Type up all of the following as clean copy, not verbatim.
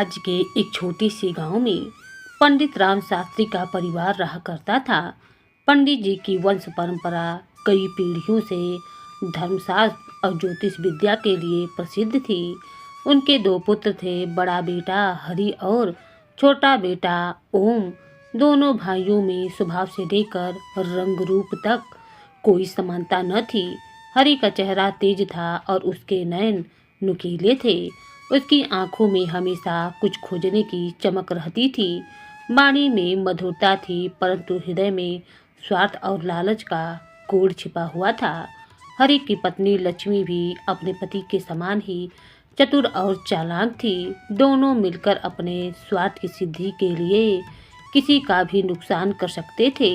राज्य के एक छोटी सी गांव में पंडित राम शास्त्री का परिवार रहा करता था। पंडित जी की वंश परंपरा कई पीढ़ियों से धर्मशास्त्र और ज्योतिष विद्या के लिए प्रसिद्ध थी। उनके दो पुत्र थे, बड़ा बेटा हरि और छोटा बेटा ओम। दोनों भाइयों में स्वभाव से लेकर रंग रूप तक कोई समानता न थी। हरि का चेहरा तेज था और उसके नयन नुकीले थे। उसकी आंखों में हमेशा कुछ खोजने की चमक रहती थी। वाणी में मधुरता थी, परंतु हृदय में स्वार्थ और लालच का कोढ़ छिपा हुआ था। हरि की पत्नी लक्ष्मी भी अपने पति के समान ही चतुर और चालाक थी। दोनों मिलकर अपने स्वार्थ की सिद्धि के लिए किसी का भी नुकसान कर सकते थे।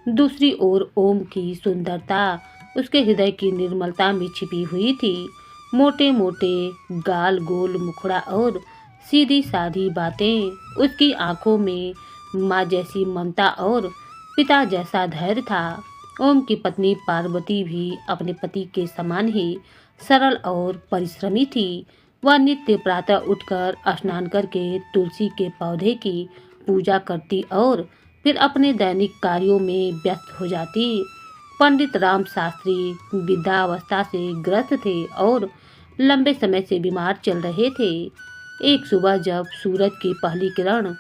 दूसरी ओर ओम की सुंदरता उसके हृदय की निर्मलता में छिपी हुई थी। मोटे मोटे गाल, गोल मुखड़ा और सीधी साधी बातें। उसकी आंखों में माँ जैसी ममता और पिता जैसा धैर्य था। ओम की पत्नी पार्वती भी अपने पति के समान ही सरल और परिश्रमी थी। वह नित्य प्रातः उठकर स्नान करके तुलसी के पौधे की पूजा करती और फिर अपने दैनिक कार्यों में व्यस्त हो जाती। पंडित राम शास्त्री वृद्धावस्था से ग्रस्त थे और लंबे समय से बीमार चल रहे थे। एक सुबह जब सूरज की पहली किरण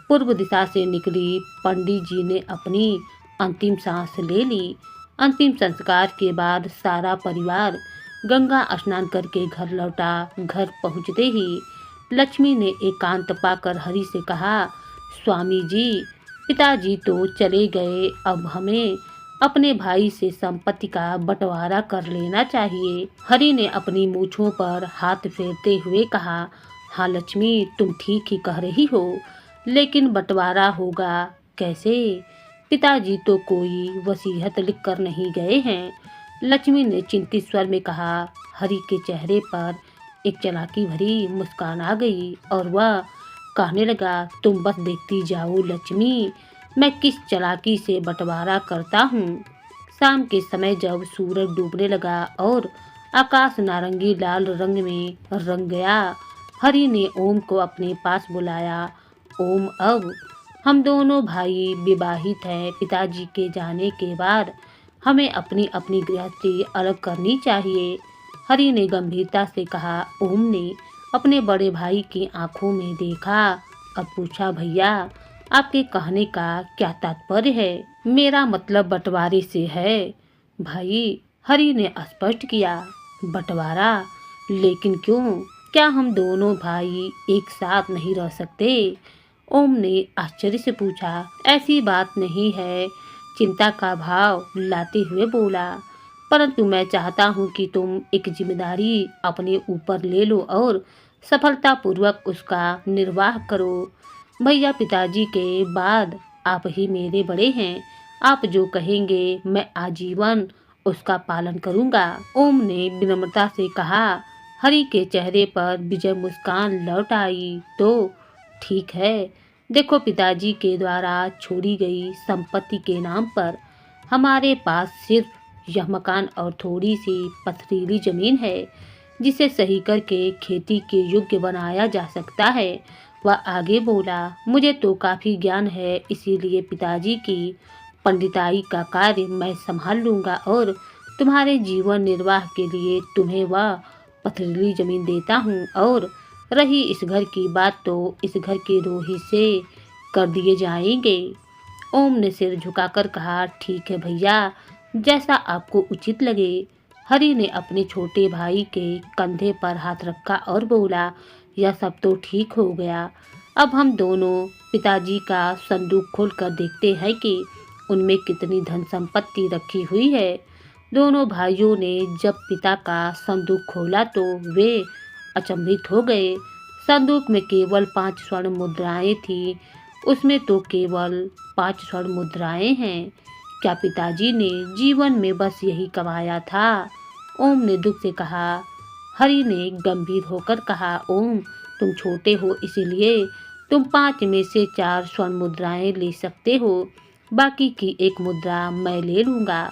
पूर्व दिशा से निकली, पंडित जी ने अपनी अंतिम सांस ले ली। अंतिम संस्कार के बाद सारा परिवार गंगा स्नान करके घर लौटा। घर पहुंचते ही लक्ष्मी ने एकांत पाकर हरि से कहा, स्वामी जी, पिताजी तो चले गए, अब हमें अपने भाई से संपत्ति का बंटवारा कर लेना चाहिए। हरि ने अपनी मूंछों पर हाथ फेरते हुए कहा, हाँ लक्ष्मी, तुम ठीक ही कह रही हो, लेकिन बंटवारा होगा कैसे? पिताजी तो कोई वसीयत लिख कर नहीं गए हैं। लक्ष्मी ने चिंतित स्वर में कहा। हरि के चेहरे पर एक चालाकी भरी मुस्कान आ गई और वह कहने लगा, तुम बस देखती जाओ लक्ष्मी, मैं किस चालाकी से बंटवारा करता हूँ। शाम के समय जब सूरज डूबने लगा और आकाश नारंगी लाल रंग में रंग गया, हरि ने ओम को अपने पास बुलाया। ओम, अब हम दोनों भाई विवाहित हैं। पिताजी के जाने के बाद हमें अपनी अपनी गृहस्थी अलग करनी चाहिए। हरि ने गंभीरता से कहा। ओम ने अपने बड़े भाई की आंखों में देखा और पूछा, भैया, आपके कहने का क्या तात्पर्य है? मेरा मतलब बंटवारे से है भाई, हरि ने स्पष्ट किया। बंटवारा? लेकिन क्यों? क्या हम दोनों भाई एक साथ नहीं रह सकते? ओम ने आश्चर्य से पूछा। ऐसी बात नहीं है, चिंता का भाव लाते हुए बोला, परंतु मैं चाहता हूँ कि तुम एक जिम्मेदारी अपने ऊपर ले लो और सफलतापूर्वक उसका निर्वाह करो। भैया, पिताजी के बाद आप ही मेरे बड़े हैं। आप जो कहेंगे मैं आजीवन उसका पालन करूँगा। ओम ने विनम्रता से कहा। हरि के चेहरे पर विजय मुस्कान लौट आई। तो ठीक है, देखो, पिताजी के द्वारा छोड़ी गई संपत्ति के नाम पर हमारे पास सिर्फ यह मकान और थोड़ी सी पथरीली जमीन है, जिसे सही करके खेती के योग्य बनाया जा सकता है। वह आगे बोला, मुझे तो काफ़ी ज्ञान है, इसीलिए पिताजी की पंडिताई का कार्य मैं संभाल लूँगा और तुम्हारे जीवन निर्वाह के लिए तुम्हें वह पथरीली जमीन देता हूँ। और रही इस घर की बात, तो इस घर के 2 हिस्से कर दिए जाएंगे। ओम ने सिर झुकाकर कहा, ठीक है भैया, जैसा आपको उचित लगे। हरि ने अपने छोटे भाई के कंधे पर हाथ रखा और बोला, यह सब तो ठीक हो गया। अब हम दोनों पिताजी का संदूक खोलकर देखते हैं कि उनमें कितनी धन संपत्ति रखी हुई है। दोनों भाइयों ने जब पिता का संदूक खोला तो वे अचंभित हो गए। संदूक में केवल 5 स्वर्ण मुद्राएं थी। उसमें तो केवल 5 स्वर्ण मुद्राएं हैं। क्या पिताजी ने जीवन में बस यही कमाया था? ओम ने दुख से कहा। हरि ने गंभीर होकर कहा, ओम, तुम छोटे हो, इसीलिए तुम 5 में से 4 स्वर्ण मुद्राएं ले सकते हो, बाकी की 1 मुद्रा मैं ले लूँगा।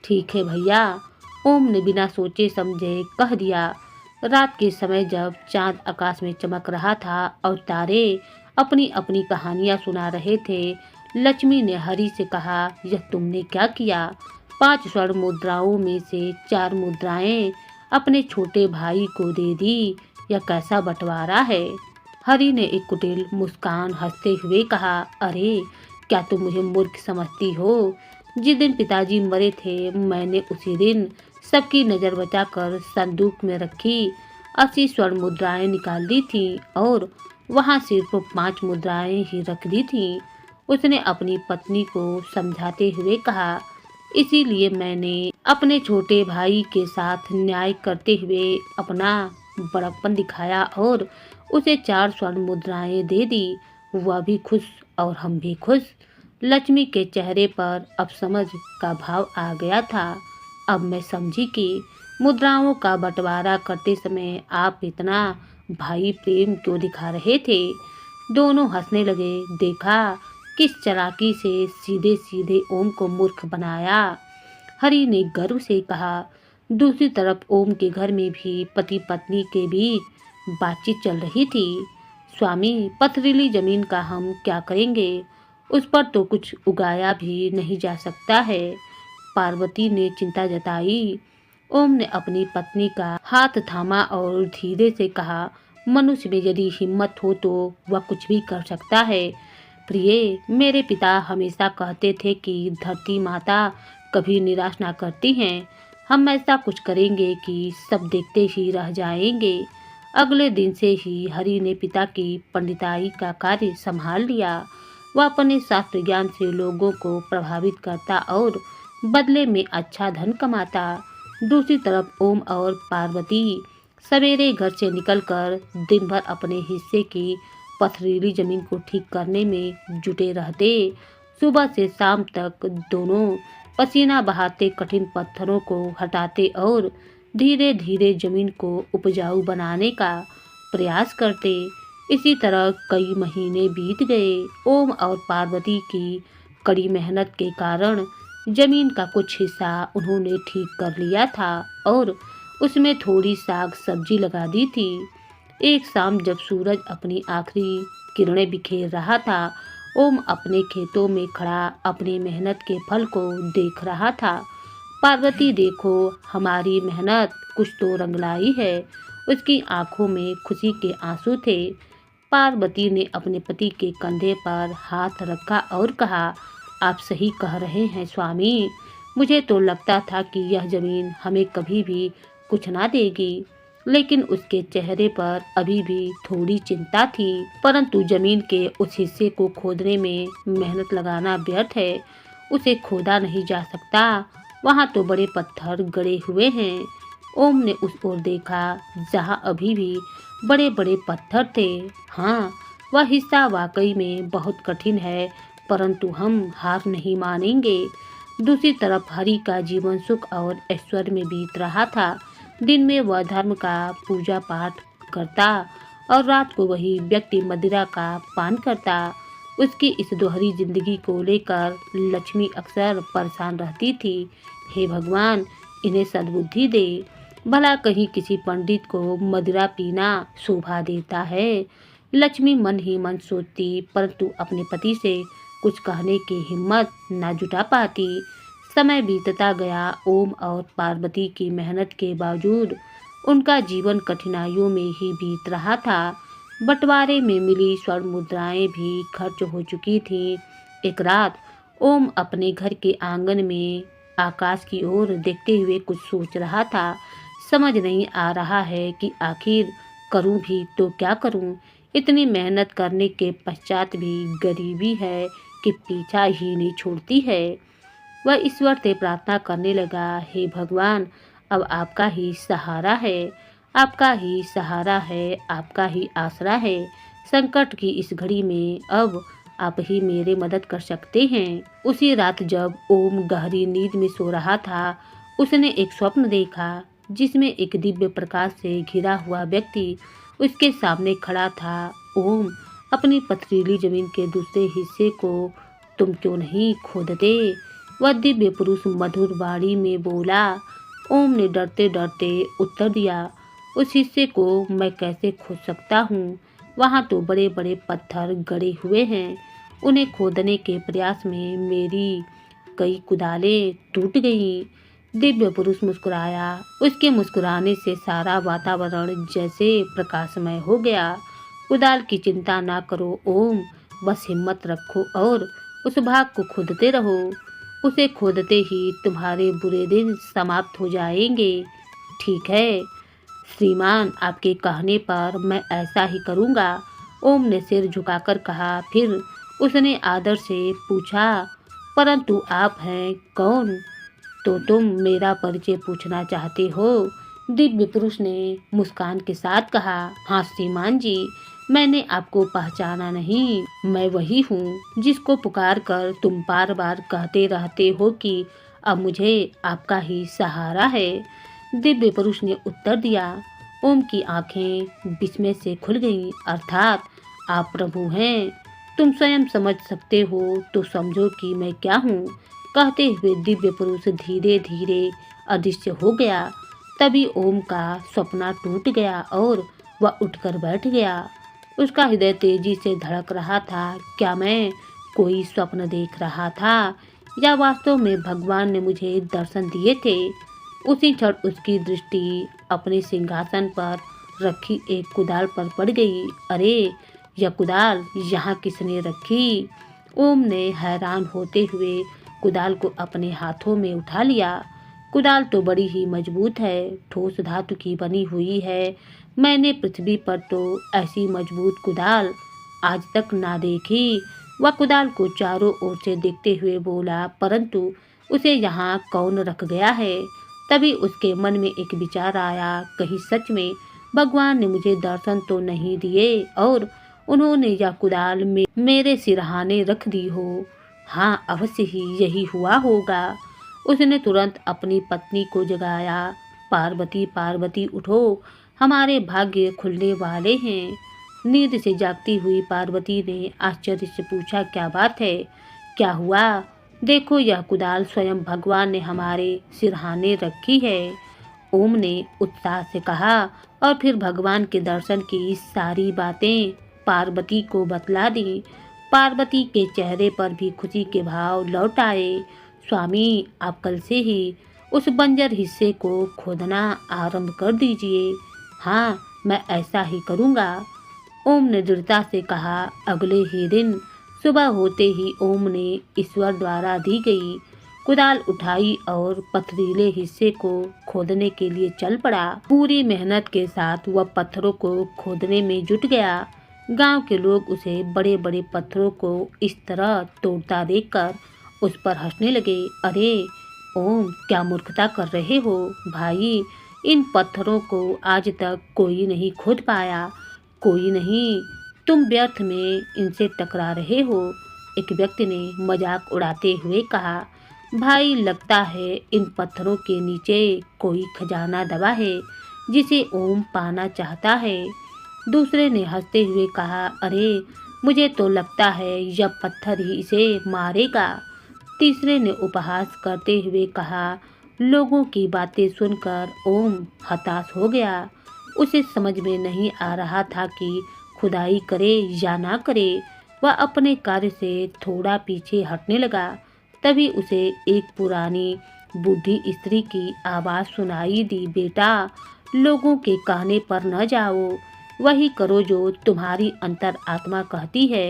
ठीक है भैया, ओम ने बिना सोचे समझे कह दिया। रात के समय जब चांद आकाश में चमक रहा था और तारे अपनी अपनी कहानियां सुना रहे थे, लक्ष्मी ने हरि से कहा, यह तुमने क्या किया? 5 स्वर्ण मुद्राओं में से 4 मुद्राएं अपने छोटे भाई को दे दी। यह कैसा बंटवारा है? हरि ने एक कुटिल मुस्कान हंसते हुए कहा, अरे क्या तुम मुझे मूर्ख समझती हो? जिस दिन पिताजी मरे थे, मैंने उसी दिन सबकी नज़र बचाकर संदूक में रखी 80 स्वर्ण मुद्राएं निकाल ली थी और वहां सिर्फ 5 मुद्राएं ही रख दी थी। उसने अपनी पत्नी को समझाते हुए कहा, इसीलिए मैंने अपने छोटे भाई के साथ न्याय करते हुए अपना बड़प्पन दिखाया और उसे 4 स्वर्ण मुद्राएं दे दी। वह भी खुश और हम भी खुश। लक्ष्मी के चेहरे पर अब समझ का भाव आ गया था। अब मैं समझी कि मुद्राओं का बंटवारा करते समय आप इतना भाई प्रेम क्यों दिखा रहे थे। दोनों हंसने लगे। देखा किस चालाकी से सीधे सीधे ओम को मूर्ख बनाया, हरि ने गर्व से कहा। दूसरी तरफ ओम के घर में भी पति पत्नी के बीच बातचीत चल रही थी। स्वामी, पथरीली जमीन का हम क्या करेंगे? उस पर तो कुछ उगाया भी नहीं जा सकता है, पार्वती ने चिंता जताई। ओम ने अपनी पत्नी का हाथ थामा और धीरे से कहा, मनुष्य में यदि हिम्मत हो तो वह कुछ भी कर सकता है। प्रिय, मेरे पिता हमेशा कहते थे कि धरती माता कभी निराश ना करती हैं। हम ऐसा कुछ करेंगे कि सब देखते ही रह जाएंगे। अगले दिन से ही हरि ने पिता की पंडिताई का कार्य संभाल लिया। वह अपने शास्त्र ज्ञान से लोगों को प्रभावित करता और बदले में अच्छा धन कमाता। दूसरी तरफ ओम और पार्वती सवेरे घर से निकलकर दिन भर अपने हिस्से की पथरीली जमीन को ठीक करने में जुटे रहते। सुबह से शाम तक दोनों पसीना बहाते कठिन पत्थरों को हटाते और धीरे धीरे जमीन को उपजाऊ बनाने का प्रयास करते। इसी तरह कई महीने बीत गए। ओम और पार्वती की कड़ी मेहनत के कारण जमीन का कुछ हिस्सा उन्होंने ठीक कर लिया था और उसमें थोड़ी साग सब्जी लगा दी थी। एक शाम जब सूरज अपनी आखिरी किरणें बिखेर रहा था, ओम अपने खेतों में खड़ा अपनी मेहनत के फल को देख रहा था। पार्वती, देखो हमारी मेहनत कुछ तो रंग लाई है। उसकी आंखों में खुशी के आंसू थे। पार्वती ने अपने पति के कंधे पर हाथ रखा और कहा, आप सही कह रहे हैं स्वामी। मुझे तो लगता था कि यह जमीन हमें कभी भी कुछ ना देगी, लेकिन उसके चेहरे पर अभी भी थोड़ी चिंता थी। परंतु जमीन के उस हिस्से को खोदने में मेहनत लगाना व्यर्थ है। उसे खोदा नहीं जा सकता। वहाँ तो बड़े पत्थर गड़े हुए हैं। ओम ने उस ओर देखा जहाँ अभी भी बड़े बड़े पत्थर थे। हाँ, वह हिस्सा वाकई में बहुत कठिन है, परंतु हम हार नहीं मानेंगे। दूसरी तरफ हरि का जीवन सुख और ऐश्वर्य में बीत रहा था। दिन में वह धर्म का पूजा पाठ करता और रात को वही व्यक्ति मदिरा का पान करता। उसकी इस दोहरी जिंदगी को लेकर लक्ष्मी अक्सर परेशान रहती थी। हे भगवान, इन्हें सद्बुद्धि दे। भला कहीं किसी पंडित को मदिरा पीना शोभा देता है। लक्ष्मी मन ही मन सोचती, परंतु अपने पति से कुछ कहने की हिम्मत न जुटा पाती। समय बीतता गया। ओम और पार्वती की मेहनत के बावजूद उनका जीवन कठिनाइयों में ही बीत रहा था। बंटवारे में मिली स्वर्ण मुद्राएं भी खर्च हो चुकी थीं। एक रात ओम अपने घर के आंगन में आकाश की ओर देखते हुए कुछ सोच रहा था। समझ नहीं आ रहा है कि आखिर करूं भी तो क्या करूं। इतनी मेहनत करने के पश्चात भी गरीबी है कि पीछा ही नहीं छोड़ती है। वह ईश्वर से प्रार्थना करने लगा, हे भगवान, अब आपका ही सहारा है, आपका ही सहारा है, आपका ही आसरा है। संकट की इस घड़ी में अब आप ही मेरे मदद कर सकते हैं। उसी रात जब ओम गहरी नींद में सो रहा था, उसने एक स्वप्न देखा जिसमें एक दिव्य प्रकाश से घिरा हुआ व्यक्ति उसके सामने खड़ा था। ओम, अपनी पथरीली जमीन के दूसरे हिस्से को तुम क्यों नहीं खोदते? वह दिव्य पुरुष मधुर वाणी में बोला। ओम ने डरते डरते उत्तर दिया, उस हिस्से को मैं कैसे खोद सकता हूँ? वहाँ तो बड़े बड़े पत्थर गड़े हुए हैं। उन्हें खोदने के प्रयास में मेरी कई कुदालें टूट गईं। दिव्य पुरुष मुस्कुराया। उसके मुस्कुराने से सारा वातावरण जैसे प्रकाशमय हो गया। कुदाल की चिंता ना करो ओम, बस हिम्मत रखो और उस भाग को खोदते रहो। उसे खोदते ही तुम्हारे बुरे दिन समाप्त हो जाएंगे। ठीक है श्रीमान, आपके कहने पर मैं ऐसा ही करूँगा। ओम ने सिर झुकाकर कहा। फिर उसने आदर से पूछा, परंतु आप हैं कौन? तो तुम मेरा परिचय पूछना चाहते हो? दिव्य पुरुष ने मुस्कान के साथ कहा। हाँ श्रीमान जी, मैंने आपको पहचाना नहीं। मैं वही हूँ जिसको पुकार कर तुम बार बार कहते रहते हो कि अब मुझे आपका ही सहारा है। दिव्य पुरुष ने उत्तर दिया। ओम की आंखें विस्मय से खुल गईं। अर्थात आप प्रभु हैं? तुम स्वयं समझ सकते हो तो समझो कि मैं क्या हूँ। कहते हुए दिव्य पुरुष धीरे धीरे अदृश्य हो गया। तभी ओम का सपना टूट गया और वह उठकर बैठ गया। उसका हृदय तेजी से धड़क रहा था। क्या मैं कोई स्वप्न देख रहा था या वास्तव में भगवान ने मुझे दर्शन दिए थे? उसी क्षण उसकी दृष्टि अपने सिंहासन पर रखी एक कुदाल पर पड़ गई। अरे यह कुदाल यहाँ किसने रखी? ओम ने हैरान होते हुए कुदाल को अपने हाथों में उठा लिया। कुदाल तो बड़ी ही मजबूत है, ठोस धातु की बनी हुई है। मैंने पृथ्वी पर तो ऐसी मजबूत कुदाल आज तक ना देखी। वह कुदाल को चारों ओर से देखते हुए बोला, परंतु उसे यहाँ कौन रख गया है? तभी उसके मन में एक विचार आया, कहीं सच में भगवान ने मुझे दर्शन तो नहीं दिए और उन्होंने यह कुदाल मेरे सिरहाने रख दी हो। हाँ अवश्य ही यही हुआ होगा। उसने तुरंत अपनी पत्नी को जगाया। पार्वती पार्वती उठो, हमारे भाग्य खुलने वाले हैं। नींद से जागती हुई पार्वती ने आश्चर्य से पूछा, क्या बात है? क्या हुआ? देखो यह कुदाल स्वयं भगवान ने हमारे सिरहाने रखी है। ओम ने उत्साह से कहा और फिर भगवान के दर्शन की सारी बातें पार्वती को बतला दी। पार्वती के चेहरे पर भी खुशी के भाव लौट आए। स्वामी, आप कल से ही उस बंजर हिस्से को खोदना आरंभ कर दीजिए। हाँ मैं ऐसा ही करूँगा, ओम ने दृढ़ता से कहा। अगले ही दिन सुबह होते ही ओम ने ईश्वर द्वारा दी गई कुदाल उठाई और पथरीले हिस्से को खोदने के लिए चल पड़ा। पूरी मेहनत के साथ वह पत्थरों को खोदने में जुट गया। गांव के लोग उसे बड़े बड़े पत्थरों को इस तरह तोड़ता देखकर उस पर हंसने लगे। अरे ओम, क्या मूर्खता कर रहे हो भाई? इन पत्थरों को आज तक कोई नहीं खोद पाया। कोई नहीं, तुम व्यर्थ में इनसे टकरा रहे हो। एक व्यक्ति ने मजाक उड़ाते हुए कहा। भाई, लगता है इन पत्थरों के नीचे कोई खजाना दबा है जिसे ओम पाना चाहता है। दूसरे ने हंसते हुए कहा, अरे मुझे तो लगता है यह पत्थर ही इसे मारेगा। तीसरे ने उपहास करते हुए कहा। लोगों की बातें सुनकर ओम हताश हो गया। उसे समझ में नहीं आ रहा था कि खुदाई करे या ना करे। वह अपने कार्य से थोड़ा पीछे हटने लगा। तभी उसे एक पुरानी बूढ़ी स्त्री की आवाज़ सुनाई दी। बेटा, लोगों के कहने पर न जाओ, वही करो जो तुम्हारी अंतर आत्मा कहती है।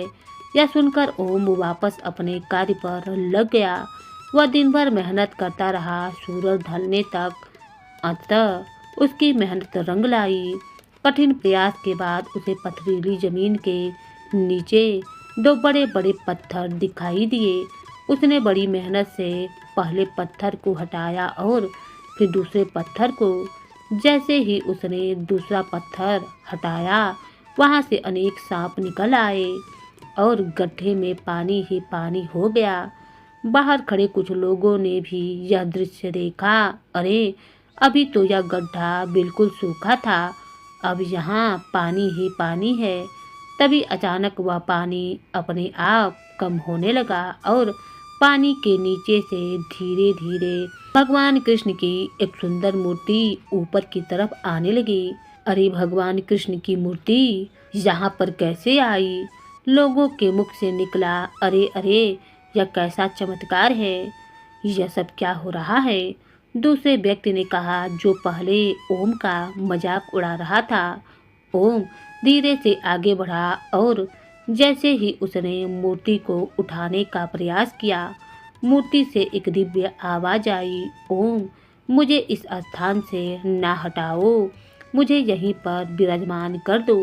यह सुनकर ओम वापस अपने कार्य पर लग गया। वह दिन भर मेहनत करता रहा, सूरज ढलने तक। अंततः उसकी मेहनत रंग लाई। कठिन प्रयास के बाद उसे पथरीली जमीन के नीचे दो बड़े बड़े पत्थर दिखाई दिए। उसने बड़ी मेहनत से पहले पत्थर को हटाया और फिर दूसरे पत्थर को। जैसे ही उसने दूसरा पत्थर हटाया, वहां से अनेक सांप निकल आए और गड्ढे में पानी ही पानी हो गया। बाहर खड़े कुछ लोगों ने भी यह दृश्य देखा। अरे, अभी तो यह गड्ढा बिल्कुल सूखा था, अब यहाँ पानी ही पानी है। तभी अचानक वह पानी अपने आप कम होने लगा और पानी के नीचे से धीरे धीरे भगवान कृष्ण की एक सुंदर मूर्ति ऊपर की तरफ आने लगी। अरे भगवान कृष्ण की मूर्ति यहाँ पर कैसे आई? लोगों के मुख से निकला, अरे अरे, यह कैसा चमत्कार है, यह सब क्या हो रहा है? दूसरे व्यक्ति ने कहा, जो पहले ओम का मजाक उड़ा रहा था। ओम धीरे से आगे बढ़ा और जैसे ही उसने मूर्ति को उठाने का प्रयास किया, मूर्ति से एक दिव्य आवाज आई, ओम, मुझे इस स्थान से ना हटाओ, मुझे यहीं पर विराजमान कर दो।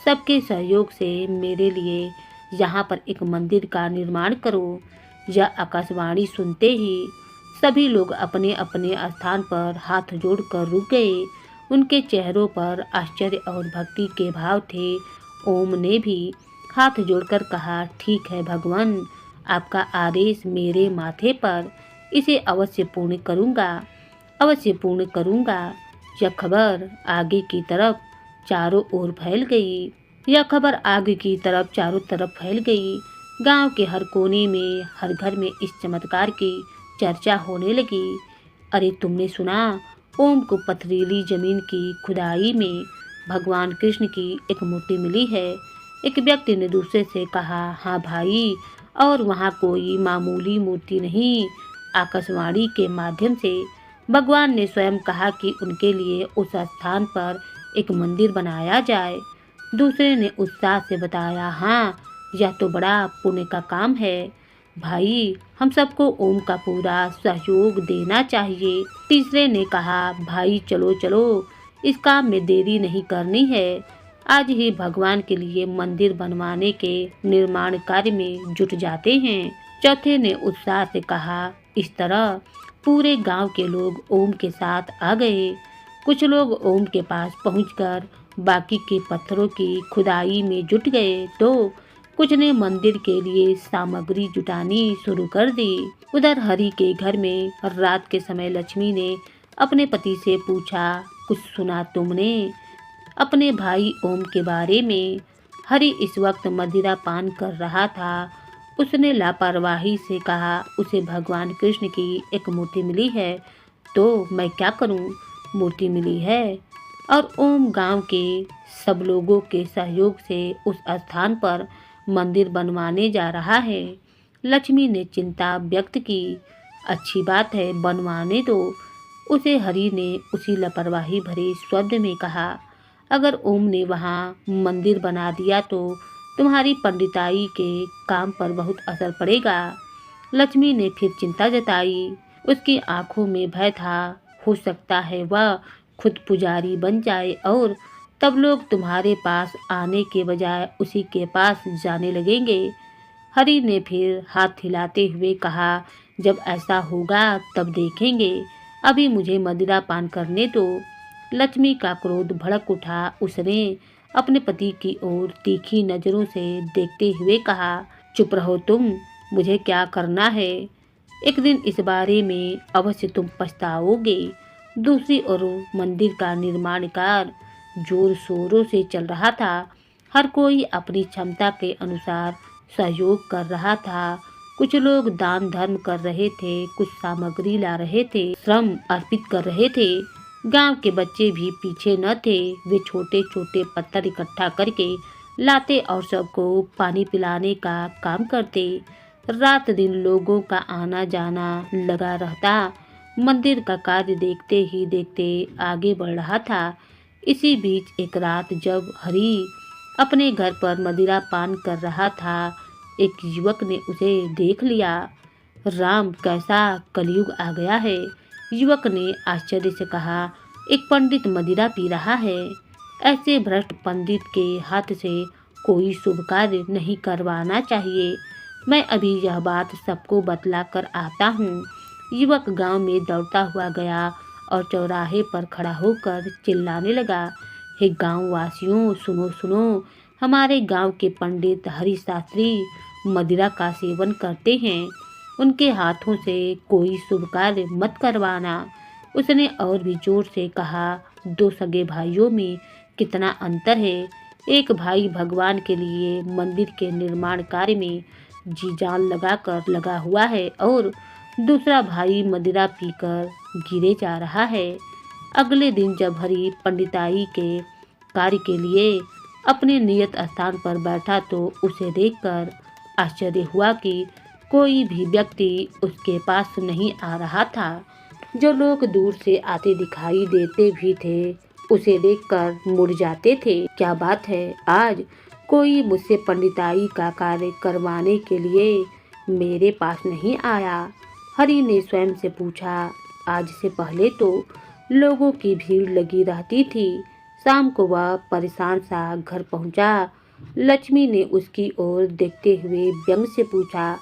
सबके सहयोग से मेरे लिए यहाँ पर एक मंदिर का निर्माण करो। यह आकाशवाणी सुनते ही सभी लोग अपने अपने स्थान पर हाथ जोड़कर रुक गए। उनके चेहरों पर आश्चर्य और भक्ति के भाव थे। ओम ने भी हाथ जोड़कर कहा, ठीक है भगवान, आपका आदेश मेरे माथे पर, इसे अवश्य पूर्ण करूँगा, अवश्य पूर्ण करूँगा। यह खबर आगे की तरफ चारों ओर फैल गई। यह खबर आगे की तरफ चारों तरफ फैल गई। गांव के हर कोने में, हर घर में इस चमत्कार की चर्चा होने लगी। अरे तुमने सुना, ओम को पथरीली जमीन की खुदाई में भगवान कृष्ण की एक मूर्ति मिली है। एक व्यक्ति ने दूसरे से कहा, हाँ भाई, और वहाँ कोई मामूली मूर्ति नहीं, आकाशवाणी के माध्यम से भगवान ने स्वयं कहा कि उनके लिए उस स्थान पर एक मंदिर बनाया जाए। दूसरे ने उत्साह से बताया, हाँ, यह तो बड़ा पुण्य का काम है भाई, हम सबको ओम का पूरा सहयोग देना चाहिए। तीसरे ने कहा, भाई चलो चलो, इस काम में देरी नहीं करनी है, आज ही भगवान के लिए मंदिर बनवाने के निर्माण कार्य में जुट जाते हैं। चौथे ने उत्साह से कहा। इस तरह पूरे गांव के लोग ओम के साथ आ गए। कुछ लोग ओम के पास पहुंचकर बाकी के पत्थरों की खुदाई में जुट गए, तो कुछ ने मंदिर के लिए सामग्री जुटानी शुरू कर दी। उधर हरि के घर में रात के समय लक्ष्मी ने अपने पति से पूछा, कुछ सुना तुमने अपने भाई ओम के बारे में? हरि इस वक्त मदिरा पान कर रहा था। उसने लापरवाही से कहा, उसे भगवान कृष्ण की एक मूर्ति मिली है, तो मैं क्या करूं? मूर्ति मिली है और ओम गांव के सब लोगों के सहयोग से उस स्थान पर मंदिर बनवाने जा रहा है। लक्ष्मी ने चिंता व्यक्त की। अच्छी बात है, बनवाने दो, उसे हरि ने उसी लापरवाही भरे शब्द में कहा। अगर ओम ने वहाँ मंदिर बना दिया तो तुम्हारी पंडिताई के काम पर बहुत असर पड़ेगा। लक्ष्मी ने फिर चिंता जताई। उसकी आंखों में भय था, हो सकता है वह खुद पुजारी बन जाए और तब लोग तुम्हारे पास आने के बजाय उसी के पास जाने लगेंगे। हरि ने फिर हाथ हिलाते हुए कहा, जब ऐसा होगा तब देखेंगे, अभी मुझे मदिरा पान करने दो। लक्ष्मी का क्रोध भड़क उठा। उसने अपने पति की ओर तीखी नजरों से देखते हुए कहा, चुप रहो तुम, मुझे क्या करना है, एक दिन इस बारे में अवश्य तुम पछताओगे। दूसरी ओर मंदिर का निर्माण कार्य जोर शोरों से चल रहा था। हर कोई अपनी क्षमता के अनुसार सहयोग कर रहा था। कुछ लोग दान धर्म कर रहे थे, कुछ सामग्री ला रहे थे, श्रम अर्पित कर रहे थे। गांव के बच्चे भी पीछे न थे। वे छोटे छोटे पत्थर इकट्ठा करके लाते और सबको पानी पिलाने का काम करते। रात दिन लोगों का आना जाना लगा रहता। मंदिर का कार्य देखते ही देखते आगे बढ़ रहा था। इसी बीच एक रात जब हरि अपने घर पर मदिरा पान कर रहा था, एक युवक ने उसे देख लिया। राम, कैसा कलयुग आ गया है, युवक ने आश्चर्य से कहा। एक पंडित मदिरा पी रहा है, ऐसे भ्रष्ट पंडित के हाथ से कोई शुभ कार्य नहीं करवाना चाहिए। मैं अभी यह बात सबको बतला कर आता हूँ। युवक गांव में दौड़ता हुआ गया और चौराहे पर खड़ा होकर चिल्लाने लगा, हे गांव वासियों, सुनो सुनो, हमारे गांव के पंडित हरि शास्त्री मदिरा का सेवन करते हैं, उनके हाथों से कोई शुभ कार्य मत करवाना। उसने और भी जोर से कहा, दो सगे भाइयों में कितना अंतर है। एक भाई भगवान के लिए मंदिर के निर्माण कार्य में जी जान लगाकर लगा हुआ है और दूसरा भाई मदिरा पीकर गिरे जा रहा है। अगले दिन जब हरि पंडिताई के कार्य के लिए अपने नियत स्थान पर बैठा तो उसे देखकर आश्चर्य हुआ कि कोई भी व्यक्ति उसके पास नहीं आ रहा था। जो लोग दूर से आते दिखाई देते भी थे उसे देखकर मुड़ जाते थे। क्या बात है, आज कोई मुझसे पंडिताई का कार्य करवाने के लिए मेरे पास नहीं आया? हरि ने स्वयं से पूछा। आज से पहले तो लोगों की भीड़ लगी रहती थी। शाम को वह परेशान सा घर पहुंचा। लक्ष्मी ने उसकी ओर देखते हुए व्यंग से पूछा,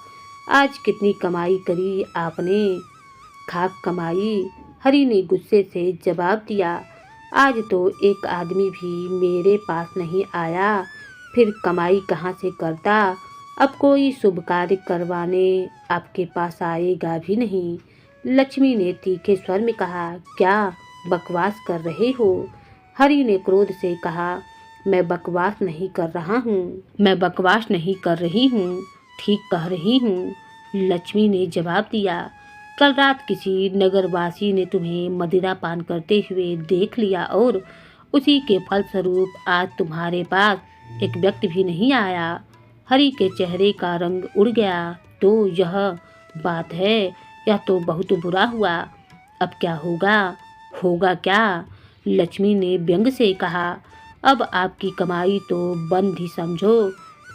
आज कितनी कमाई करी आपने? खाक कमाई, हरि ने गुस्से से जवाब दिया। आज तो एक आदमी भी मेरे पास नहीं आया, फिर कमाई कहाँ से करता? अब कोई शुभ कार्य करवाने आपके पास आएगा भी नहीं। लक्ष्मी ने तीखे स्वर में कहा, क्या बकवास कर रहे हो? हरि ने क्रोध से कहा, मैं बकवास नहीं कर रहा हूँ, मैं बकवास नहीं कर रही हूँ, ठीक कह रही हूँ। लक्ष्मी ने जवाब दिया, कल रात किसी नगरवासी ने तुम्हें मदिरा पान करते हुए देख लिया और उसी के फलस्वरूप आज तुम्हारे पास एक व्यक्ति भी नहीं आया। हरि के चेहरे का रंग उड़ गया। तो यह बात है, यह तो बहुत बुरा हुआ। अब क्या होगा? होगा क्या? लक्ष्मी ने व्यंग से कहा, अब आपकी कमाई तो बंद ही समझो।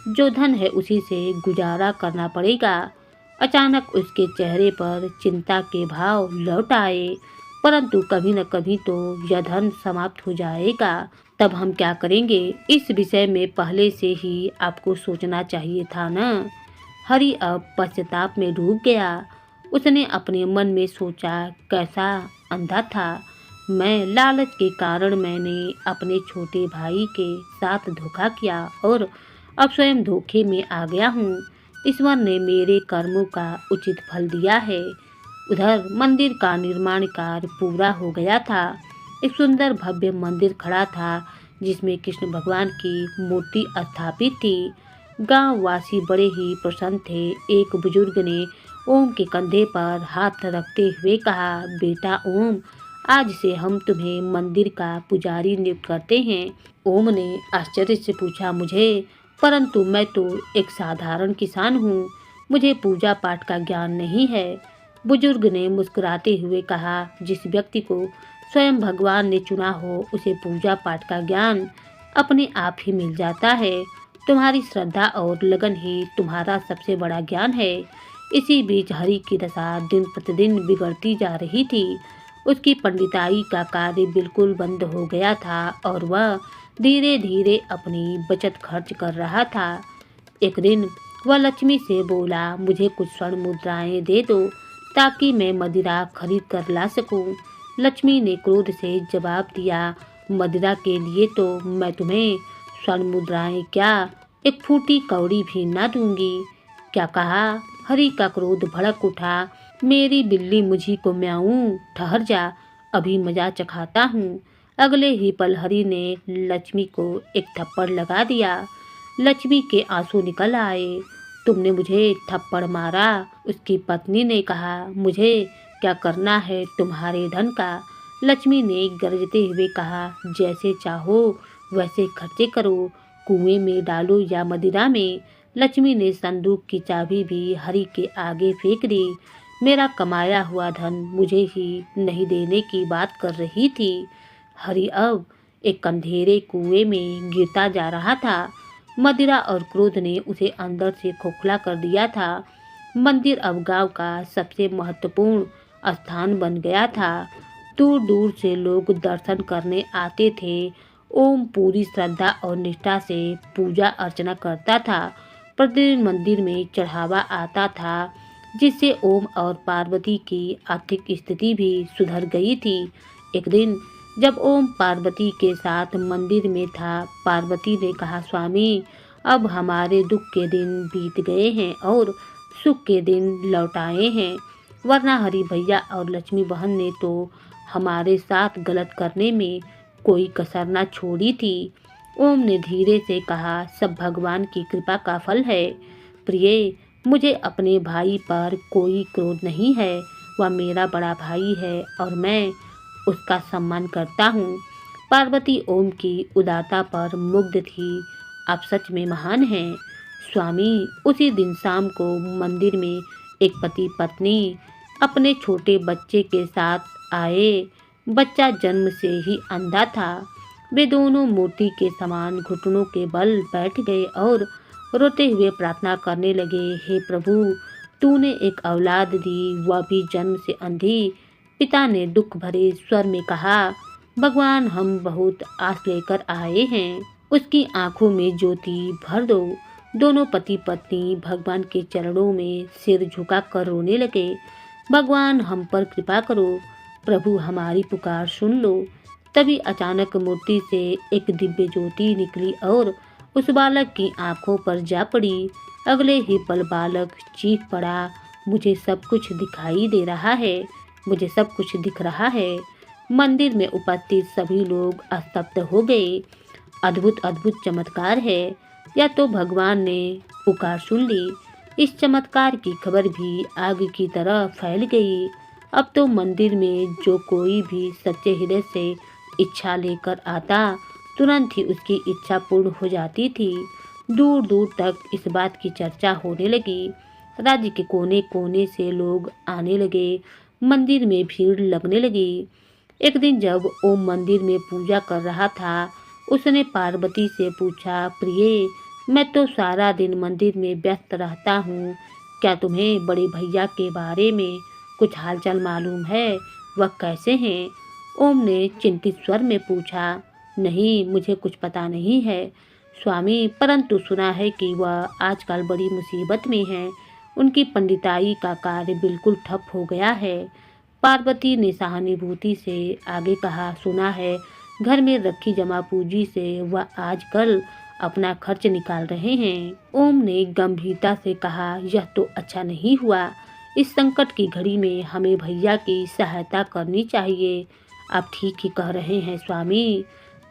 जो धन है उसी से गुजारा करना पड़ेगा। अचानक उसके चेहरे पर चिंता के भाव लौट आए। परंतु कभी न कभी तो यह धन समाप्त हो जाएगा, तब हम क्या करेंगे? इस विषय में पहले से ही आपको सोचना चाहिए था न। हरि अब पश्चाताप में डूब गया। उसने अपने मन में सोचा, कैसा अंधा था मैं। लालच के कारण मैंने अपने छोटे भाई के साथ धोखा किया और अब स्वयं धोखे में आ गया हूँ। ईश्वर ने मेरे कर्मों का उचित फल दिया है। उधर मंदिर का निर्माण कार्य पूरा हो गया था। एक सुंदर भव्य मंदिर खड़ा था जिसमें कृष्ण भगवान की मूर्ति स्थापित थी। गांव वासी बड़े ही प्रसन्न थे। एक बुजुर्ग ने ओम के कंधे पर हाथ रखते हुए कहा, बेटा ओम, आज से हम तुम्हें मंदिर का पुजारी नियुक्त करते हैं। ओम ने आश्चर्य से पूछा, मुझे? परंतु मैं तो एक साधारण किसान हूँ, मुझे पूजा पाठ का ज्ञान नहीं है। बुजुर्ग ने मुस्कुराते हुए कहा, जिस व्यक्ति को स्वयं भगवान ने चुना हो उसे पूजा पाठ का ज्ञान अपने आप ही मिल जाता है। तुम्हारी श्रद्धा और लगन ही तुम्हारा सबसे बड़ा ज्ञान है। इसी बीच हरि की दशा दिन प्रतिदिन बिगड़ती जा रही थी। उसकी पंडिताई का कार्य बिल्कुल बंद हो गया था और वह धीरे धीरे अपनी बचत खर्च कर रहा था। एक दिन वह लक्ष्मी से बोला, मुझे कुछ स्वर्ण मुद्राएं दे दो ताकि मैं मदिरा खरीद कर ला सकूं। लक्ष्मी ने क्रोध से जवाब दिया, मदिरा के लिए तो मैं तुम्हें स्वर्ण मुद्राएं क्या, एक फूटी कौड़ी भी ना दूंगी। क्या कहा? हरि का क्रोध भड़क उठा। मेरी बिल्ली मुझी को म्याऊं, ठहर जा, अभी मजा चखाता हूँ। अगले ही पल हरि ने लक्ष्मी को एक थप्पड़ लगा दिया। लक्ष्मी के आंसू निकल आए। तुमने मुझे थप्पड़ मारा? उसकी पत्नी ने कहा, मुझे क्या करना है तुम्हारे धन का? लक्ष्मी ने गरजते हुए कहा, जैसे चाहो वैसे खर्चे करो, कुएं में डालो या मदिरा में। लक्ष्मी ने संदूक की चाबी भी हरि के आगे फेंक दी। मेरा कमाया हुआ धन मुझे ही नहीं देने की बात कर रही थी। हरि अब एक अंधेरे कुएं में गिरता जा रहा था। मदिरा और क्रोध ने उसे अंदर से खोखला कर दिया था। मंदिर अब गांव का सबसे महत्वपूर्ण स्थान बन गया था। दूर दूर से लोग दर्शन करने आते थे। ओम पूरी श्रद्धा और निष्ठा से पूजा अर्चना करता था। प्रतिदिन मंदिर में चढ़ावा आता था जिससे ओम और पार्वती की आर्थिक स्थिति भी सुधर गई थी। एक दिन जब ओम पार्वती के साथ मंदिर में था, पार्वती ने कहा, स्वामी, अब हमारे दुख के दिन बीत गए हैं और सुख के दिन लौट आए हैं, वरना हरि भैया और लक्ष्मी बहन ने तो हमारे साथ गलत करने में कोई कसर न छोड़ी थी। ओम ने धीरे से कहा, सब भगवान की कृपा का फल है। प्रिय, मुझे अपने भाई पर कोई क्रोध नहीं है। वह मेरा बड़ा भाई है और मैं उसका सम्मान करता हूँ। पार्वती ओम की उदारता पर मुग्ध थी। आप सच में महान हैं स्वामी। उसी दिन शाम को मंदिर में एक पति पत्नी अपने छोटे बच्चे के साथ आए। बच्चा जन्म से ही अंधा था। वे दोनों मूर्ति के समान घुटनों के बल बैठ गए और रोते हुए प्रार्थना करने लगे, हे प्रभु, तूने एक औलाद दी, वह भी जन्म से अंधी। पिता ने दुख भरे स्वर में कहा, भगवान, हम बहुत आस लेकर आए हैं, उसकी आंखों में ज्योति भर दो। दोनों पति पत्नी भगवान के चरणों में सिर झुकाकर रोने लगे, भगवान हम पर कृपा करो, प्रभु हमारी पुकार सुन लो। तभी अचानक मूर्ति से एक दिव्य ज्योति निकली और उस बालक की आंखों पर जा पड़ी। अगले ही पल बालक चीख पड़ा, मुझे सब कुछ दिखाई दे रहा है, मुझे सब कुछ दिख रहा है। मंदिर में उपस्थित सभी लोग स्तब्ध हो गए। अद्भुत अद्भुत चमत्कार है, या तो भगवान ने पुकार सुन ली। इस चमत्कार की खबर भी आग की तरह फैल गई। अब तो मंदिर में जो कोई भी सच्चे हृदय से इच्छा लेकर आता, तुरंत ही उसकी इच्छा पूर्ण हो जाती थी। दूर दूर तक इस बात की चर्चा होने लगी। राज्य के कोने कोने से लोग आने लगे। मंदिर में भीड़ लगने लगी। एक दिन जब ओम मंदिर में पूजा कर रहा था, उसने पार्वती से पूछा, प्रिय, मैं तो सारा दिन मंदिर में व्यस्त रहता हूँ, क्या तुम्हें बड़े भैया के बारे में कुछ हालचाल मालूम है? वह कैसे हैं? ओम ने चिंतित स्वर में पूछा, नहीं, मुझे कुछ पता नहीं है स्वामी, परंतु सुना है कि वह आजकल बड़ी मुसीबत में हैं। उनकी पंडिताई का कार्य बिल्कुल ठप हो गया है। पार्वती ने सहानुभूति से आगे कहा, सुना है घर में रखी जमा पूंजी से वह आजकल अपना खर्च निकाल रहे हैं। ओम ने गंभीरता से कहा, यह तो अच्छा नहीं हुआ। इस संकट की घड़ी में हमें भैया की सहायता करनी चाहिए। आप ठीक ही कह रहे हैं स्वामी।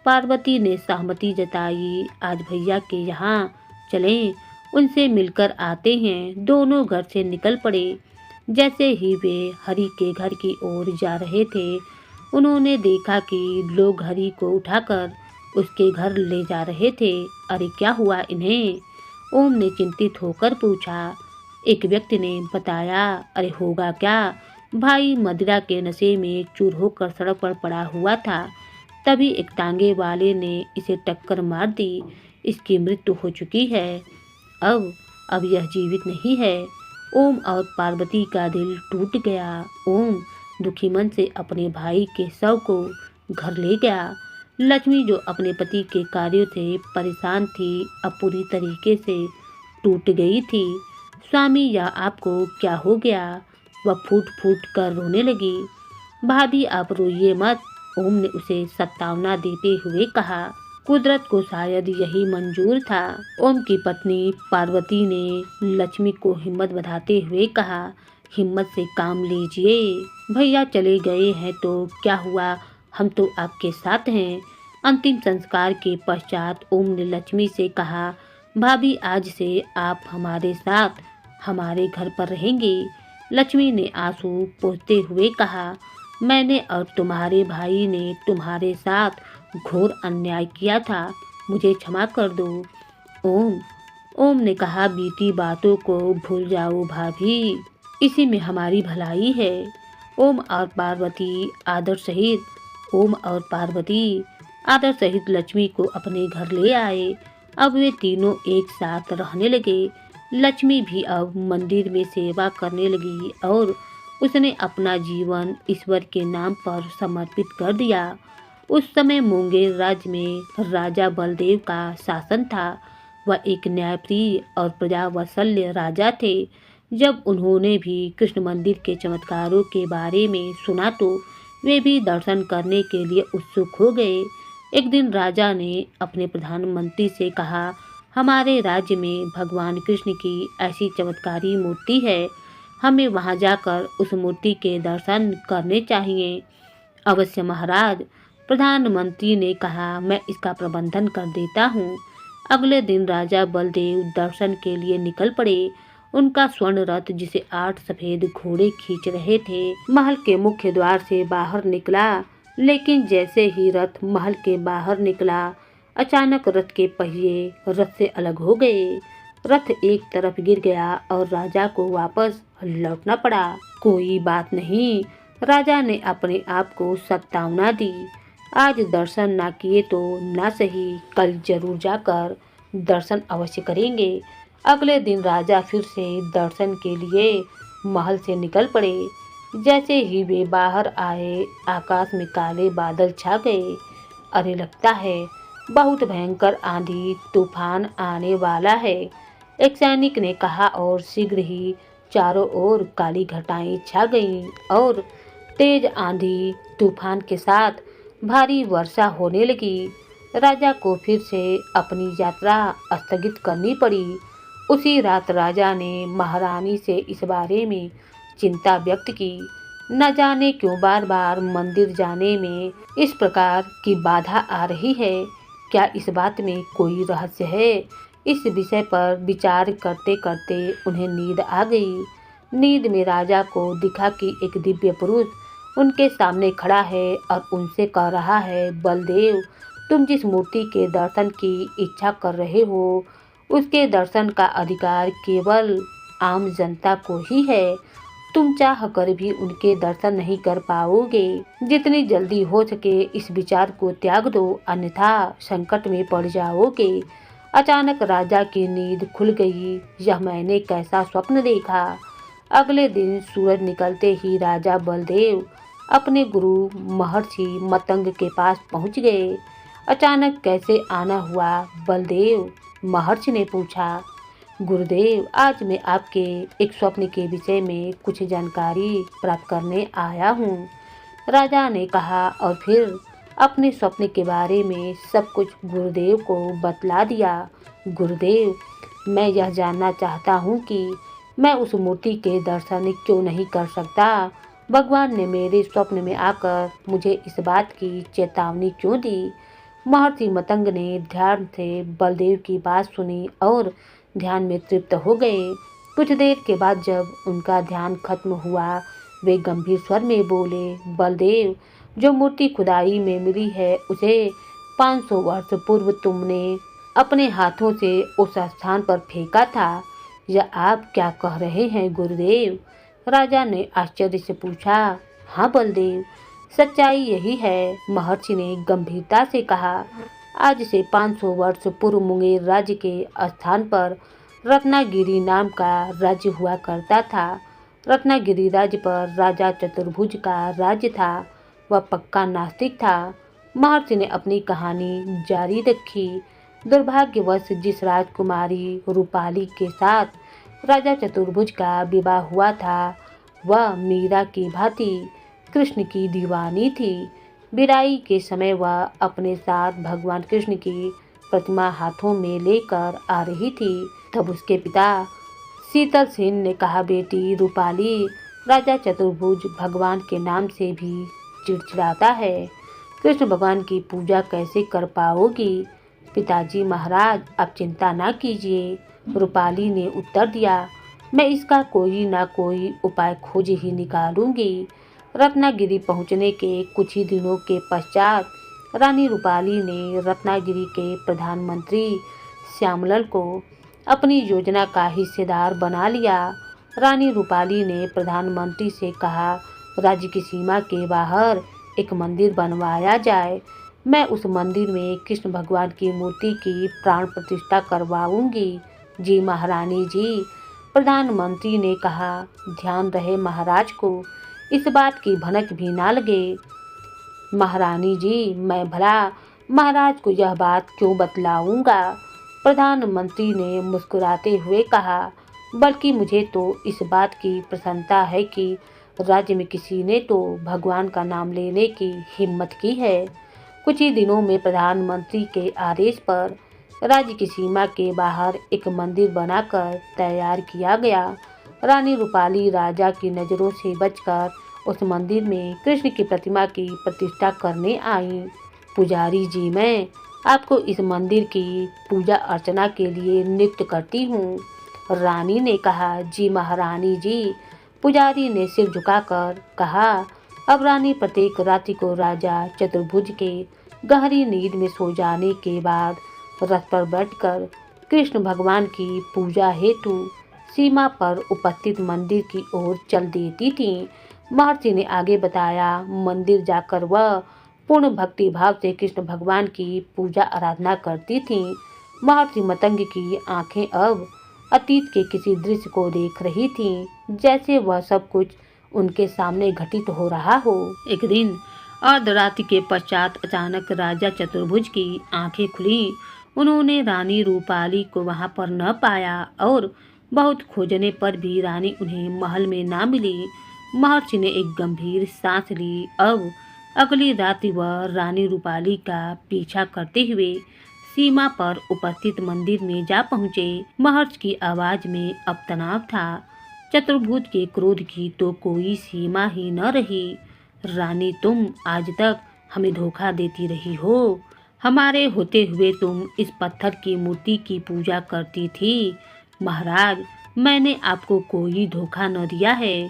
पार्वती ने सहमति जताई, आज भैया के यहाँ चलें, उनसे मिलकर आते हैं। दोनों घर से निकल पड़े। जैसे ही वे हरि के घर की ओर जा रहे थे, उन्होंने देखा कि लोग हरि को उठाकर उसके घर ले जा रहे थे। अरे क्या हुआ इन्हें? ओम ने चिंतित होकर पूछा। एक व्यक्ति ने बताया, अरे होगा क्या, भाई मदिरा के नशे में चूर होकर सड़क पर पड़ा हुआ था। तभी एक टांगे वाले ने इसे टक्कर मार दी। इसकी मृत्यु हो चुकी है। अब यह जीवित नहीं है। ओम और पार्वती का दिल टूट गया। ओम दुखी मन से अपने भाई के शव को घर ले गया। लक्ष्मी जो अपने पति के कार्यों से परेशान थी, अब पूरी तरीके से टूट गई थी। स्वामी, यह आपको क्या हो गया? वह फूट फूट कर रोने लगी। भाभी, आप रोइए मत, ओम ने उसे सत्तावना देते हुए कहा। कुदरत को शायद यही मंजूर था। ओम की पत्नी पार्वती ने लक्ष्मी को हिम्मत बधाते हुए कहा, हिम्मत से काम लीजिए, भैया चले गए हैं तो क्या हुआ, हम तो आपके साथ हैं। अंतिम संस्कार के पश्चात ओम ने लक्ष्मी से कहा, भाभी, आज से आप हमारे साथ हमारे घर पर रहेंगी। लक्ष्मी ने आंसू पोंछते हुए कहा, मैंने और तुम्हारे भाई ने तुम्हारे साथ घोर अन्याय किया था, मुझे क्षमा कर दो। ओम ने कहा, बीती बातों को भूल जाओ भाभी, इसी में हमारी भलाई है। ओम और पार्वती आदर सहित लक्ष्मी को अपने घर ले आए। अब वे तीनों एक साथ रहने लगे। लक्ष्मी भी अब मंदिर में सेवा करने लगी और उसने अपना जीवन ईश्वर के नाम पर समर्पित कर दिया। उस समय मुंगेर राज्य में राजा बलदेव का शासन था। वह एक न्यायप्रिय और प्रजावत्सल्य राजा थे। जब उन्होंने भी कृष्ण मंदिर के चमत्कारों के बारे में सुना तो वे भी दर्शन करने के लिए उत्सुक हो गए। एक दिन राजा ने अपने प्रधानमंत्री से कहा, हमारे राज्य में भगवान कृष्ण की ऐसी चमत्कारी मूर्ति है, हमें वहां जाकर उस मूर्ति के दर्शन करने चाहिए। अवश्य महाराज, प्रधानमंत्री ने कहा, मैं इसका प्रबंधन कर देता हूँ। अगले दिन राजा बलदेव दर्शन के लिए निकल पड़े। उनका स्वर्ण रथ, जिसे 8 सफेद घोड़े खींच रहे थे, महल के मुख्य द्वार से बाहर निकला। लेकिन जैसे ही रथ महल के बाहर निकला, अचानक रथ के पहिए रथ से अलग हो गए। रथ एक तरफ गिर गया और राजा को वापस लौटना पड़ा। कोई बात नहीं, राजा ने अपने आप को सत्तावना दी। आज दर्शन ना किए तो ना सही, कल जरूर जाकर दर्शन अवश्य करेंगे। अगले दिन राजा फिर से दर्शन के लिए महल से निकल पड़े। जैसे ही वे बाहर आए, आकाश में काले बादल छा गए। अरे, लगता है बहुत भयंकर आंधी तूफान आने वाला है, एक सैनिक ने कहा और शीघ्र ही चारों ओर काली घटाएं छा गईं और तेज आंधी तूफान के साथ भारी वर्षा होने लगी। राजा को फिर से अपनी यात्रा स्थगित करनी पड़ी। उसी रात राजा ने महारानी से इस बारे में चिंता व्यक्त की। न जाने क्यों बार बार मंदिर जाने में इस प्रकार की बाधा आ रही है। क्या इस बात में कोई रहस्य है? इस विषय पर विचार करते करते उन्हें नींद आ गई। नींद में राजा को दिखा कि एक दिव्य पुरुष उनके सामने खड़ा है और उनसे कह रहा है, बलदेव, तुम जिस मूर्ति के दर्शन की इच्छा कर रहे हो, उसके दर्शन का अधिकार केवल आम जनता को ही है। तुम चाह कर भी उनके दर्शन नहीं कर पाओगे। जितनी जल्दी हो सके इस विचार को त्याग दो, अन्यथा संकट में पड़ जाओगे। अचानक राजा की नींद खुल गई। यह मैंने कैसा स्वप्न देखा। अगले दिन सूरज निकलते ही राजा बलदेव अपने गुरु महर्षि मतंग के पास पहुंच गए। अचानक कैसे आना हुआ बलदेव? महर्षि ने पूछा। गुरुदेव, आज मैं आपके एक स्वप्न के विषय में कुछ जानकारी प्राप्त करने आया हूँ, राजा ने कहा और फिर अपने स्वप्न के बारे में सब कुछ गुरुदेव को बतला दिया। गुरुदेव, मैं यह जानना चाहता हूँ कि मैं उस मूर्ति के दर्शन क्यों नहीं कर सकता। भगवान ने मेरे स्वप्न में आकर मुझे इस बात की चेतावनी क्यों दी? महर्षि मतंग ने ध्यान से बलदेव की बात सुनी और ध्यान में तृप्त हो गए। कुछ देर के बाद जब उनका ध्यान खत्म हुआ, वे गंभीर स्वर में बोले, बलदेव, जो मूर्ति खुदाई में मिली है उसे 500 वर्ष पूर्व तुमने अपने हाथों से उस स्थान पर फेंका था। यह आप क्या कह रहे हैं गुरुदेव? राजा ने आश्चर्य से पूछा। हाँ बलदेव, सच्चाई यही है, महर्षि ने गंभीरता से कहा। आज से 500 वर्ष पूर्व मुंगेर राज्य के स्थान पर रत्नागिरी नाम का राज्य हुआ करता था। रत्नागिरी राज्य पर राजा चतुर्भुज का राज्य था। वह पक्का नास्तिक था। महर्षि ने अपनी कहानी जारी रखी। दुर्भाग्यवश जिस राजकुमारी रूपाली के साथ राजा चतुर्भुज का विवाह हुआ था, वह मीरा की भांति कृष्ण की दीवानी थी। विदाई के समय वह अपने साथ भगवान कृष्ण की प्रतिमा हाथों में लेकर आ रही थी। तब उसके पिता शीतल सेन ने कहा, बेटी रूपाली, राजा चतुर्भुज भगवान के नाम से भी चिड़चिड़ाता है। कृष्ण भगवान की पूजा कैसे कर पाओगी? पिताजी महाराज, आप चिंता ना कीजिए, रूपाली ने उत्तर दिया। मैं इसका कोई ना कोई उपाय खोज ही निकालूंगी। रत्नागिरी पहुंचने के कुछ ही दिनों के पश्चात रानी रूपाली ने रत्नागिरी के प्रधानमंत्री श्यामलाल को अपनी योजना का हिस्सेदार बना लिया। रानी रूपाली ने प्रधानमंत्री से कहा, राज्य की सीमा के बाहर एक मंदिर बनवाया जाए। मैं उस मंदिर में कृष्ण भगवान की मूर्ति की प्राण प्रतिष्ठा करवाऊंगी। जी महारानी जी, प्रधानमंत्री ने कहा। ध्यान रहे महाराज को इस बात की भनक भी ना लगे। महारानी जी, मैं भला महाराज को यह बात क्यों बतलाऊंगा? प्रधानमंत्री ने मुस्कुराते हुए कहा, बल्कि मुझे तो इस बात की प्रसन्नता है कि राज्य में किसी ने तो भगवान का नाम लेने की हिम्मत की है। कुछ ही दिनों में प्रधानमंत्री के आदेश पर राज्य की सीमा के बाहर एक मंदिर बनाकर तैयार किया गया। रानी रूपाली राजा की नज़रों से बचकर उस मंदिर में कृष्ण की प्रतिमा की प्रतिष्ठा करने आई। पुजारी जी, मैं आपको इस मंदिर की पूजा अर्चना के लिए नियुक्त करती हूँ, रानी ने कहा। जी महारानी जी, पुजारी ने सिर झुकाकर कहा। अब रानी प्रत्येक रात्रि को राजा चतुर्भुज के गहरी नींद में सो जाने के बाद रथ पर बैठकर कृष्ण भगवान की पूजा हेतु सीमा पर उपस्थित मंदिर की ओर चल देती थी। महर्षि ने आगे बताया, मंदिर जाकर वह पूर्ण भक्ति भाव से कृष्ण भगवान की पूजा आराधना करती थी। महर्षि मतंग की आंखें अब अतीत के किसी दृश्य को देख रही थीं, जैसे वह सब कुछ उनके सामने घटित हो रहा हो। एक दिन अर्धरात्रि के पश्चात अचानक राजा चतुर्भुज की आंखें खुली। उन्होंने रानी रूपाली को वहां पर न पाया और बहुत खोजने पर भी रानी उन्हें महल में ना मिली। महर्षि ने एक गंभीर सांस ली। अब अगली रात्रि वह रानी रूपाली का पीछा करते हुए सीमा पर उपस्थित मंदिर में जा पहुँचे। महर्षि की आवाज में अब तनाव था। चतुर्भुज के क्रोध की तो कोई सीमा ही न रही। रानी, तुम आज तक हमें धोखा देती रही हो। हमारे होते हुए तुम इस पत्थर की मूर्ति की पूजा करती थी। महाराज, मैंने आपको कोई धोखा न दिया है।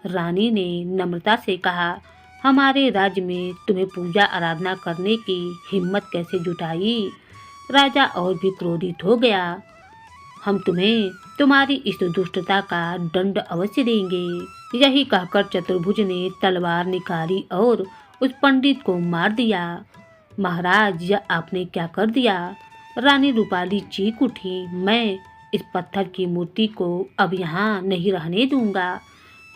रानी ने नम्रता से कहा, हमारे राज्य में तुम्हें पूजा आराधना करने की हिम्मत कैसे जुटाई। राजा और भी क्रोधित हो गया। हम तुम्हें तुम्हारी इस दुष्टता का दंड अवश्य देंगे। यही कहकर चतुर्भुज ने तलवार निकाली और उस पंडित को मार दिया। महाराज, यह आपने क्या कर दिया। रानी रूपाली चीख उठी, मैं इस पत्थर की मूर्ति को अब यहाँ नहीं रहने दूंगा।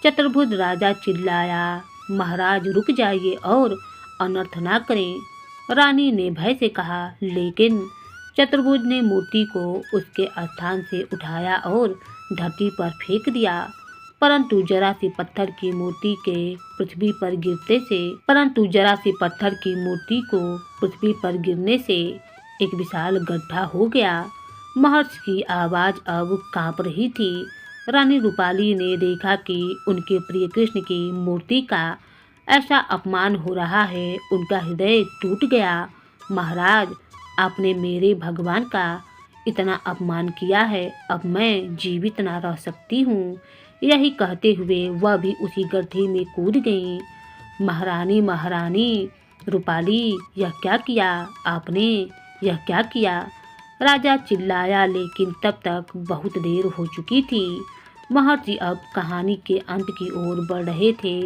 चतुर्भुज राजा चिल्लाया, महाराज रुक जाइए और अनर्थ ना करें। रानी ने भय से कहा, लेकिन चतुर्भुज ने मूर्ति को उसके स्थान से उठाया और धरती पर फेंक दिया। परंतु जरा सी पत्थर की मूर्ति के पृथ्वी पर गिरने से एक विशाल गड्ढा हो गया। महर्षि की आवाज अब कांप रही थी। रानी रूपाली ने देखा कि उनके प्रिय कृष्ण की मूर्ति का ऐसा अपमान हो रहा है। उनका हृदय टूट गया। महाराज, आपने मेरे भगवान का इतना अपमान किया है, अब मैं जीवित ना रह सकती हूँ। यही कहते हुए वह भी उसी गड्ढे में कूद गई। महारानी रूपाली, यह क्या किया आपने, यह क्या किया। राजा चिल्लाया, लेकिन तब तक बहुत देर हो चुकी थी। महर्षि अब कहानी के अंत की ओर बढ़ रहे थे।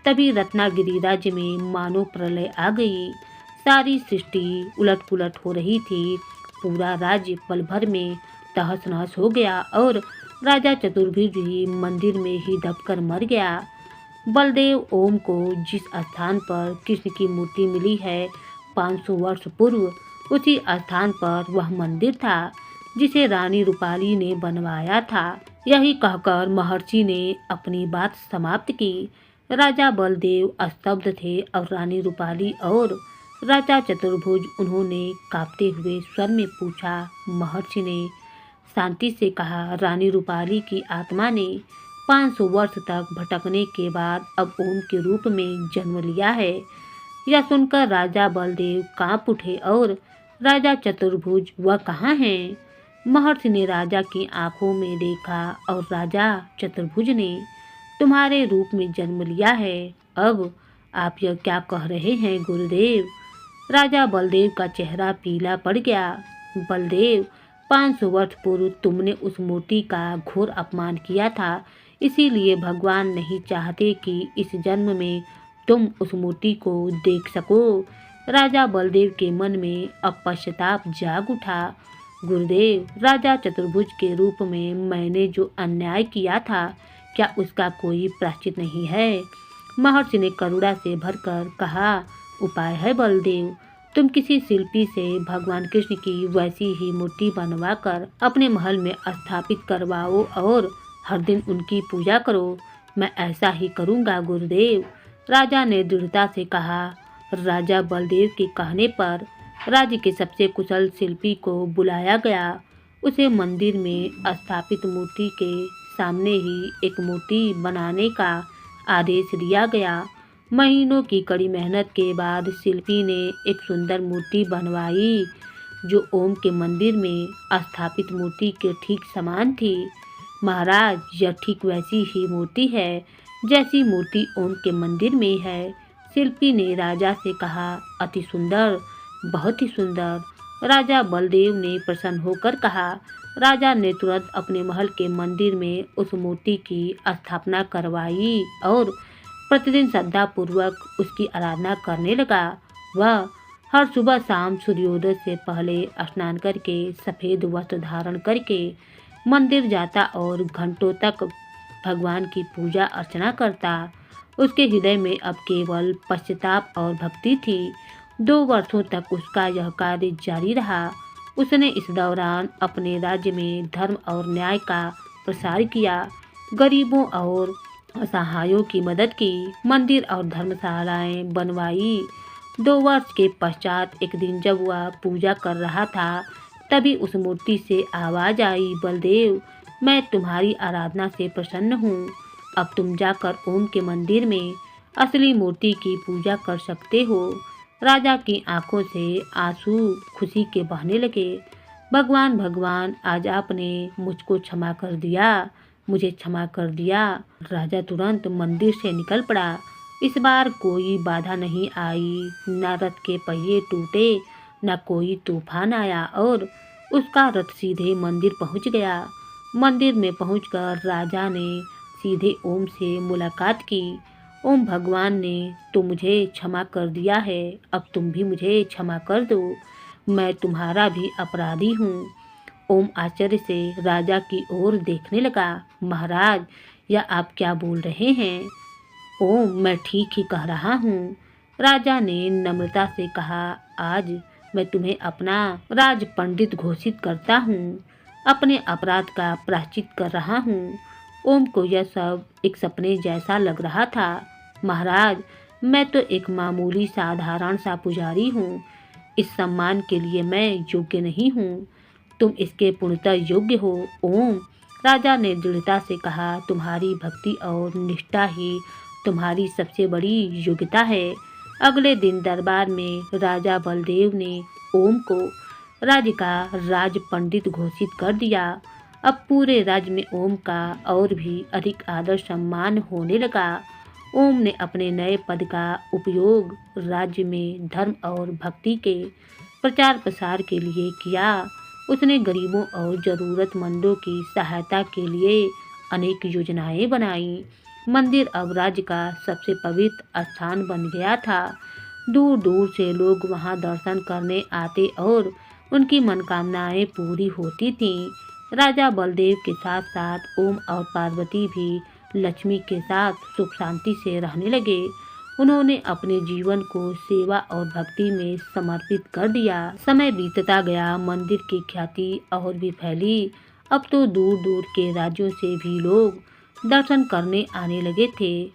तभी रत्नागिरी राज्य में मानो प्रलय आ गई। सारी सृष्टि उलट पुलट हो रही थी। पूरा राज्य पल भर में तहस नहस हो गया और राजा चतुर्भुज भी मंदिर में ही दबकर मर गया। बलदेव ओम को जिस स्थान पर कृष्ण की मूर्ति मिली है, 500 वर्ष पूर्व उसी स्थान पर वह मंदिर था जिसे रानी रूपाली ने बनवाया था। यही कहकर महर्षि ने अपनी बात समाप्त की। राजा बलदेव स्तब्ध थे और रानी रूपाली और राजा चतुर्भुज। उन्होंने कांपते हुए स्वर में पूछा। महर्षि ने शांति से कहा, रानी रूपाली की आत्मा ने 500 वर्ष तक भटकने के बाद अब ओम के रूप में जन्म लिया है। यह सुनकर राजा बलदेव कांप उठे और राजा चतुर्भुज, वह कहाँ हैं। महर्षि ने राजा की आंखों में देखा और राजा चतुर्भुज ने तुम्हारे रूप में जन्म लिया है। अब आप यह क्या कह रहे हैं गुरुदेव। राजा बलदेव का चेहरा पीला पड़ गया। बलदेव, 500 वर्ष पूर्व तुमने उस मूर्ति का घोर अपमान किया था, इसीलिए भगवान नहीं चाहते कि इस जन्म में तुम उस मूर्ति को देख सको। राजा बलदेव के मन में अब पश्चाताप जाग उठा। गुरुदेव, राजा चतुर्भुज के रूप में मैंने जो अन्याय किया था, क्या उसका कोई प्रायश्चित नहीं है। महर्षि ने करुणा से भरकर कहा, उपाय है बलदेव। तुम किसी शिल्पी से भगवान कृष्ण की वैसी ही मूर्ति बनवाकर अपने महल में स्थापित करवाओ और हर दिन उनकी पूजा करो। मैं ऐसा ही करूँगा गुरुदेव। राजा ने दृढ़ता से कहा। राजा बलदेव के कहने पर राज्य के सबसे कुशल शिल्पी को बुलाया गया। उसे मंदिर में स्थापित मूर्ति के सामने ही एक मूर्ति बनाने का आदेश दिया गया। महीनों की कड़ी मेहनत के बाद शिल्पी ने एक सुंदर मूर्ति बनवाई जो ओम के मंदिर में स्थापित मूर्ति के ठीक समान थी। महाराज, यह ठीक वैसी ही मूर्ति है जैसी मूर्ति ओम के मंदिर में है। शिल्पी ने राजा से कहा, अति सुंदर, बहुत ही सुंदर। राजा बलदेव ने प्रसन्न होकर कहा। राजा ने तुरंत अपने महल के मंदिर में उस मूर्ति की स्थापना करवाई और प्रतिदिन श्रद्धापूर्वक उसकी आराधना करने लगा। वह हर सुबह शाम सूर्योदय से पहले स्नान करके सफ़ेद वस्त्र धारण करके मंदिर जाता और घंटों तक भगवान की पूजा अर्चना करता। उसके हृदय में अब केवल पश्चाताप और भक्ति थी। 2 वर्षों तक उसका यह कार्य जारी रहा। उसने इस दौरान अपने राज्य में धर्म और न्याय का प्रसार किया, गरीबों और असहायों की मदद की, मंदिर और धर्मशालाएं बनवाई। 2 वर्ष के पश्चात एक दिन जब वह पूजा कर रहा था, तभी उस मूर्ति से आवाज़ आई, बलदेव, मैं तुम्हारी आराधना से प्रसन्न हूँ। अब तुम जाकर ओम के मंदिर में असली मूर्ति की पूजा कर सकते हो। राजा की आंखों से आंसू खुशी के बहने लगे। भगवान भगवान, आज आपने मुझको क्षमा कर दिया, मुझे क्षमा कर दिया। राजा तुरंत मंदिर से निकल पड़ा। इस बार कोई बाधा नहीं आई, न रथ के पहिए टूटे, न कोई तूफान आया और उसका रथ सीधे मंदिर पहुंच गया। मंदिर में पहुंचकर राजा ने सीधे ओम से मुलाकात की। ओम भगवान ने तो मुझे क्षमा कर दिया है, अब तुम भी मुझे क्षमा कर दो, मैं तुम्हारा भी अपराधी हूँ। ओम आश्चर्य से राजा की ओर देखने लगा। महाराज, यह आप क्या बोल रहे हैं? ओम, मैं ठीक ही कह रहा हूँ, राजा ने नम्रता से कहा। आज मैं तुम्हें अपना राज पंडित घोषित करता हूँ, अपने अपराध का प्रायश्चित कर रहा हूँ। ओम को यह सब एक सपने जैसा लग रहा था। महाराज, मैं तो एक मामूली साधारण सा पुजारी हूँ, इस सम्मान के लिए मैं योग्य नहीं हूँ, तुम इसके पूर्णतः योग्य हो। ओम, राजा ने दृढ़ता से कहा, तुम्हारी भक्ति और निष्ठा ही तुम्हारी सबसे बड़ी योग्यता है। अगले दिन दरबार में राजा बलदेव ने ओम को राज्य का राज पंडित घोषित कर दिया। अब पूरे राज्य में ओम का और भी अधिक आदर सम्मान होने लगा। ओम ने अपने नए पद का उपयोग राज्य में धर्म और भक्ति के प्रचार प्रसार के लिए किया। उसने गरीबों और ज़रूरतमंदों की सहायता के लिए अनेक योजनाएं बनाई। मंदिर अब राज्य का सबसे पवित्र स्थान बन गया था। दूर दूर से लोग वहां दर्शन करने आते और उनकी मनोकामनाएं पूरी होती थीं। राजा बलदेव के साथ साथ ओम और पार्वती भी लक्ष्मी के साथ सुख शांति से रहने लगे। उन्होंने अपने जीवन को सेवा और भक्ति में समर्पित कर दिया। समय बीतता गया, मंदिर की ख्याति और भी फैली। अब तो दूर दूर के राज्यों से भी लोग दर्शन करने आने लगे थे।